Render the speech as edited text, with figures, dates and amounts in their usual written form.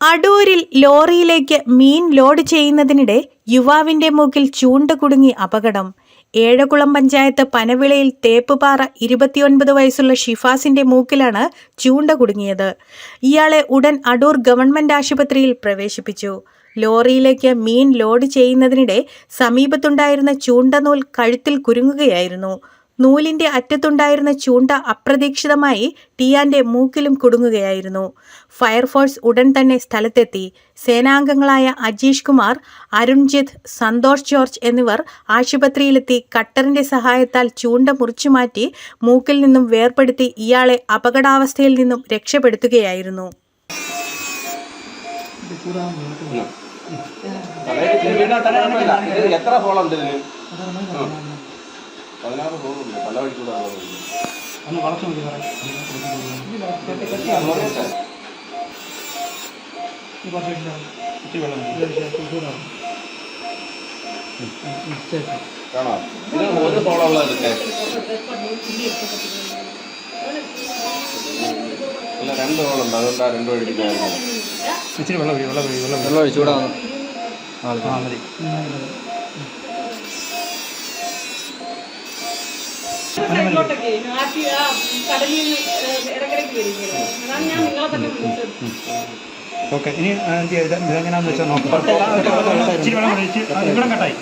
അടൂരിൽ ലോറിയിലേക്ക് മീൻ ലോഡ് ചെയ്യുന്നതിനിടെ യുവാവിന്റെ മൂക്കിൽ ചൂണ്ട കുടുങ്ങി അപകടം. ഏഴകുളം പഞ്ചായത്ത് പനവിളയിൽ തേപ്പുപാറ 29 വയസ്സുള്ള ഷിഫാസിന്റെ മൂക്കിലാണ് ചൂണ്ട കുടുങ്ങിയത്. ഇയാളെ ഉടൻ അടൂർ ഗവൺമെന്റ് ആശുപത്രിയിൽ പ്രവേശിപ്പിച്ചു. ലോറിയിലേക്ക് മീൻ ലോഡ് ചെയ്യുന്നതിനിടെ സമീപത്തുണ്ടായിരുന്ന ചൂണ്ടനൂൽ കഴുത്തിൽ കുരുങ്ങുകയായിരുന്നു. നൂലിന്റെ അറ്റത്തുണ്ടായിരുന്ന ചൂണ്ട അപ്രതീക്ഷിതമായി ടിയാന്റെ മൂക്കിലും കുടുങ്ങുകയായിരുന്നു. ഫയർഫോഴ്സ് ഉടൻ തന്നെ സ്ഥലത്തെത്തി. സേനാംഗങ്ങളായ അജീഷ് കുമാർ, അരുൺജിത്ത്, സന്തോഷ് ജോർജ് എന്നിവർ ആശുപത്രിയിലെത്തി കട്ടറിന്റെ സഹായത്താൽ ചൂണ്ട മുറിച്ചുമാറ്റി മൂക്കിൽ നിന്നും വേർപെടുത്തി ഇയാളെ അപകടാവസ്ഥയിൽ നിന്നും രക്ഷപ്പെടുത്തുകയായിരുന്നു. രണ്ട് ഹോളുണ്ട്, അതുകൊണ്ടാ രണ്ടു അടിക്കാറുണ്ട്. ഇച്ചിരി വെള്ളം ഒഴിച്ചുകൂടാ മതി. ഓക്കെ, ഇനി ഇതെങ്ങനെയാണെന്ന് വെച്ചാൽ നോക്കാം. ഇച്ചിരി വെള്ളം ഇവിടെ കട്ടായി.